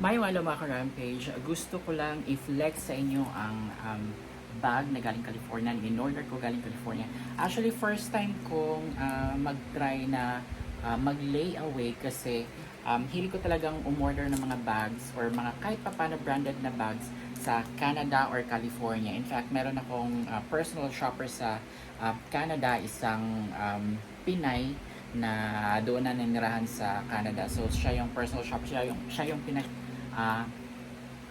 May wala mga ka-rampage, gusto ko lang i-flex sa inyo ang bag na galing California. In-order ko galing California. Actually, first time kong mag-try na mag-layaway kasi hilig ko talagang umorder ng mga bags or mga kahit pa paano branded na bags sa Canada or California. In fact, meron akong personal shopper sa Canada, isang Pinay na doon na nanirahan sa Canada. So siya yung personal shopper, siya yung uh,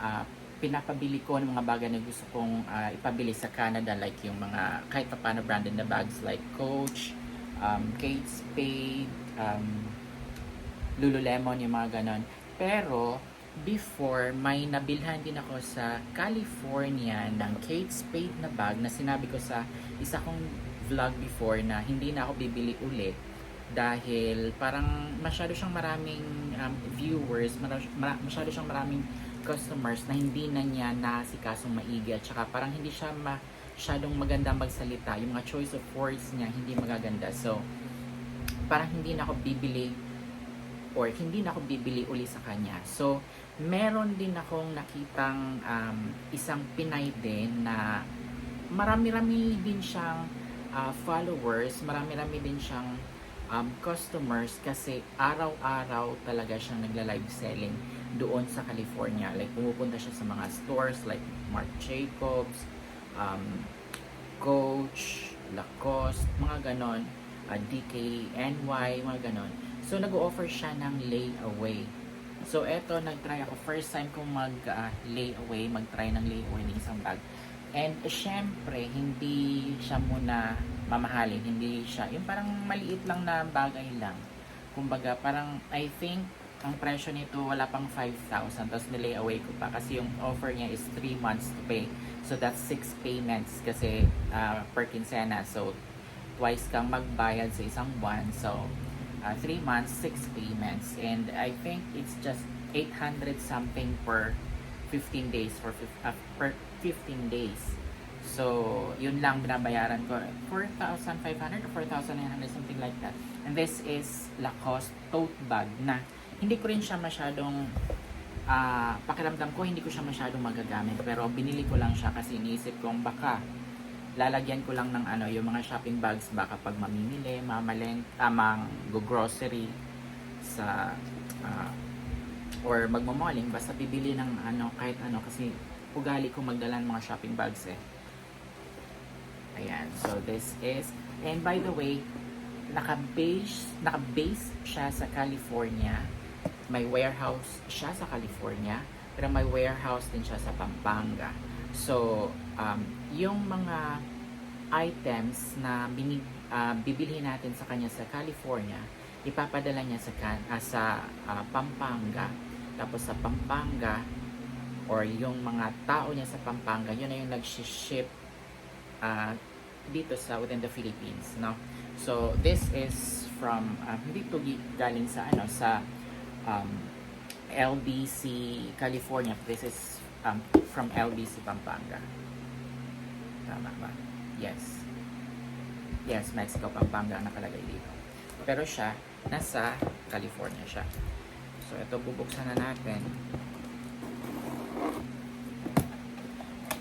uh, pinapabili ko ng mga bagay na gusto kong ipabili sa Canada, like yung mga kahit pa paano branded na bags like Coach, Kate Spade, Lululemon, yung mga ganon. Pero before, may nabilhan din ako sa California ng Kate Spade na bag na sinabi ko sa isa kong vlog before na hindi na ako bibili ulit dahil parang masyado siyang maraming viewers, masyado siyang maraming customers na hindi na niya nasikasong maigi at saka parang hindi siya masyadong maganda magsalita. Yung mga choice of words niya hindi magaganda. So, parang hindi na ako bibili uli sa kanya. So, meron din akong nakitang isang Pinay din na marami-rami din siyang followers, marami-rami din siyang customers kasi araw-araw talaga siyang nagla-live selling doon sa California. Like, pumupunta siya sa mga stores like Marc Jacobs, Coach, Lacoste, mga ganon, DKNY, mga ganon. So, nag-o-offer siya ng layaway. So, eto, nag-try ako. First time kong mag-layaway, mag-try ng layaway ng isang bag. And, syempre, hindi siya muna mamahalin. Hindi siya, yung parang maliit lang na bagay lang. Kumbaga, parang, I think, ang presyo nito wala pang 5,000. Tapos, nilayaway ko pa. Kasi yung offer niya is 3 months to pay. So, that's 6 payments kasi per quincena. So, twice kang magbayad sa isang buwan. So, 3 months, 6 payments. And I think it's just 800 something per 15 days per 15 days. So, yun lang binabayaran ko. 4,500 or 4,900, something like that. And this is Lacoste tote bag na hindi ko rin siya masyadong pakiramdam ko, hindi ko siya masyadong magagamit. Pero binili ko lang siya kasi iniisip kong baka lalagyan ko lang ng yung mga shopping bags baka pag mamimili, go-grocery sa or magmamalling, basta bibili ng kahit kasi ugali ko magdala ng mga shopping bags eh. Ayan, so this is, and by the way, naka-base siya sa California. May warehouse siya sa California, pero may warehouse din siya sa Pampanga. So, yung mga items na bibilhin natin sa kanya sa California, ipapadala niya sa Pampanga. Tapos sa Pampanga, or yung mga tao niya sa Pampanga, yun na yung nag-ship dito sa within the Philippines, no? So this is from hindi to galing sa sa LBC California. This is from LBC Pampanga. Tama ba? Yes. Yes, Mexico, Pampanga ang nakalagay dito. Pero siya, nasa California siya. So, ito bubuksan na natin.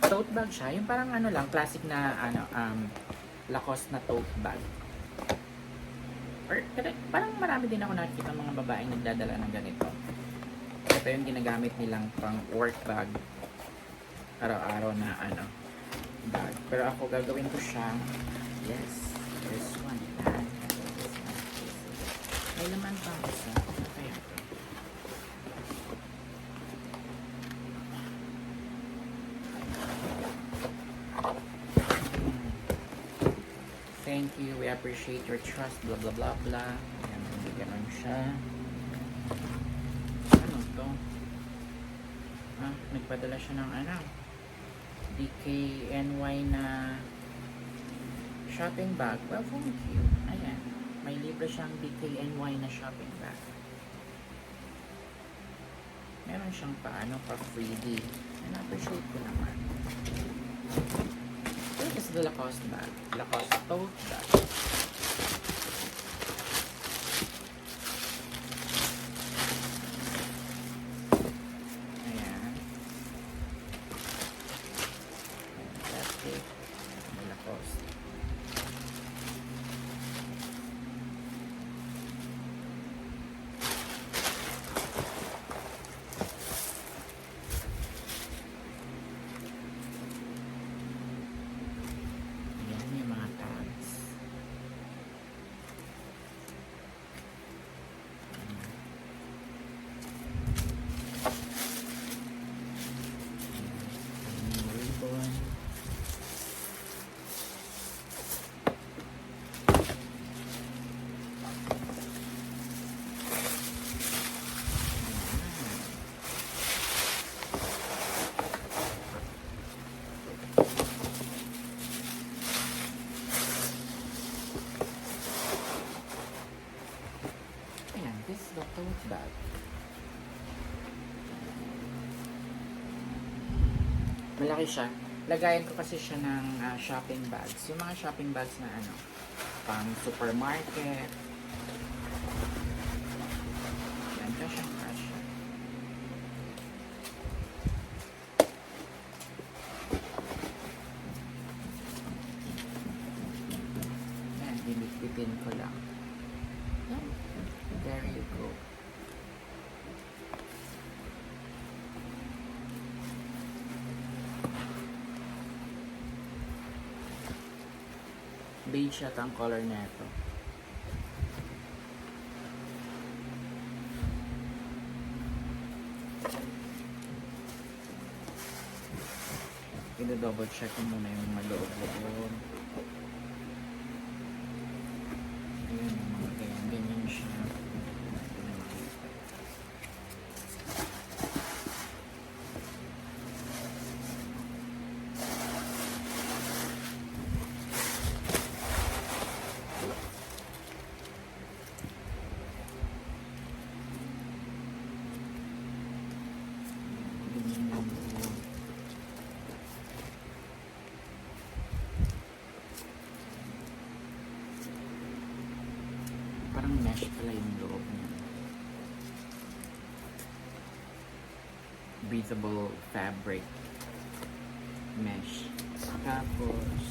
Tote bag siya. Yung parang lang, classic na Lacoste na tote bag. Or, parang marami din ako nakikita mga babaeng nagdadala ng ganito. Ito yung ginagamit nilang pang work bag. Araw-araw na bag. Pero ako gagawin ko siya. Yes. This one. May laman pa ako sa kaya ito. Thank you. We appreciate your trust. Blah, blah, blah, blah. Ayan, hindi ganun siya. Ano to? Nagpadala siya ng DKNY na shopping bag. Well, thank you. Ayan. May libre siyang DKNY na shopping bag. Meron siyang pa freebie. And appreciate ko naman. This is the Lacoste bag. Lacoste tote bag. bag. Malaki siya. Lagayan ko kasi siya ng shopping bags. Yung mga shopping bags na ano, pang supermarket. Yan, cash. Yan, binitbitin ko lang. Yan. There you go. Beige at ang color na ito. Double check ko muna yung maloob-loob. Ayan, mga ganyan siya. Parang mesh pala yung loob niya. Breathable fabric mesh. Tapos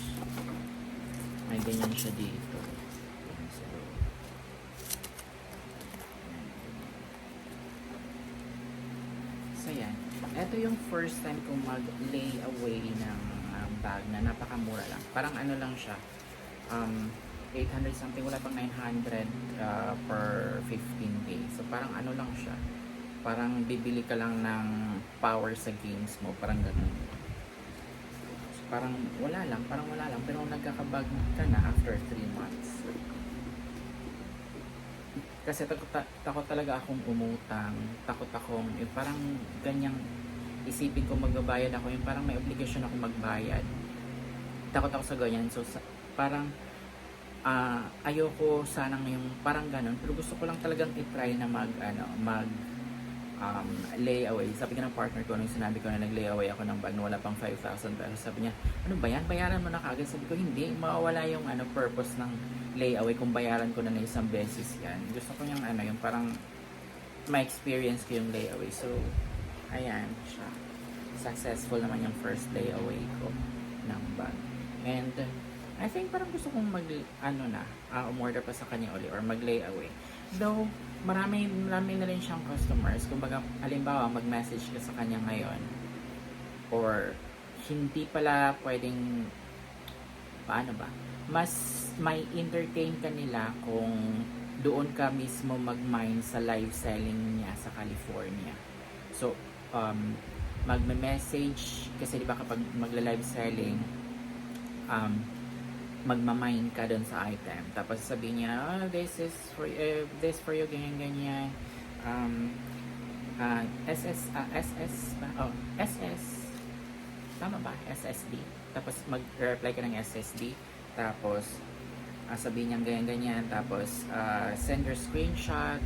may ganyan siya dito. So yan. Ito yung first time kong mag-lay away ng bag na napakamura lang. Parang ano lang siya. 800 something, wala pang 900 per 15 days. So parang ano lang siya. Parang bibili ka lang ng power sa games mo, parang ganun. So, parang wala lang, pero nagkakabag ka na after 3 months. Kasi takot talaga akong umutang, takot akong yung parang ganyang isipin ko magbabayad ako, yung parang may obligasyon ako magbayad. Takot ako sa ganyan. So parang ayoko sanang yung parang ganun, pero gusto ko lang talagang i-try na mag lay away. Sabi ko ng partner ko nung sinabi ko na nag-lay away ako ng bag na wala pang 5,000 pesos, sabi niya, ano ba yan? Bayaran mo na kagad. Sabi ko, hindi, mawawala yung purpose ng lay away kung bayaran ko na isang beses yan. Gusto ko yung yung parang ma-experience ko yung lay away. So ayan siya, successful naman yung first lay away ko ng bag. And I think parang gusto kong umorder pa sa kanya uli or mag-lay away. Though, marami na rin siyang customers. Kumbaga, halimbawa, mag-message ka sa kanya ngayon or hindi pala pwedeng, paano ba? Mas may entertain ka nila kung doon ka mismo mag-mine sa live selling niya sa California. So, mag-message, kasi diba kapag magla-live selling, magmamine ka dun sa item. Tapos sabihin niya, this is for you, ganyan. SS tama ba? SSD. Tapos mag-reply ka ng SSD. Tapos sabihin niya ganyan. Tapos send your screenshots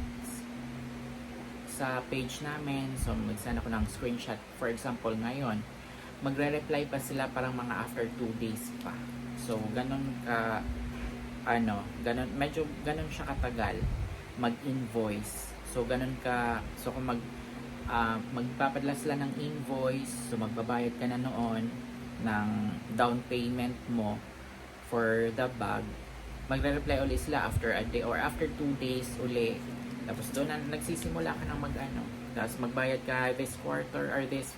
sa page namin. So mag-send ako ng screenshot. For example, ngayon, magre-reply pa sila parang mga after 2 days pa. So, medyo ganun siya katagal mag-invoice. So, kung magpapadala sila ng invoice, so magbabayad ka na noon ng down payment mo for the bag, magre-reply ulit sila after a day or after 2 days uli. Tapos doon na nagsisimula ka ng tapos magbayad ka this quarter or this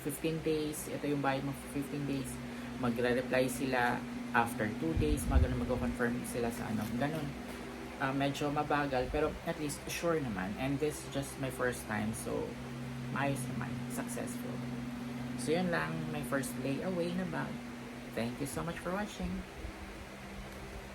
15 days, ito yung bayad mo for 15 days. Magre-reply sila after 2 days, mag-confirm sila sa ganun. Medyo mabagal, pero at least sure naman. And this is just my first time, so maayos naman, successful. So yun lang, my first layaway na bag. Thank you so much for watching.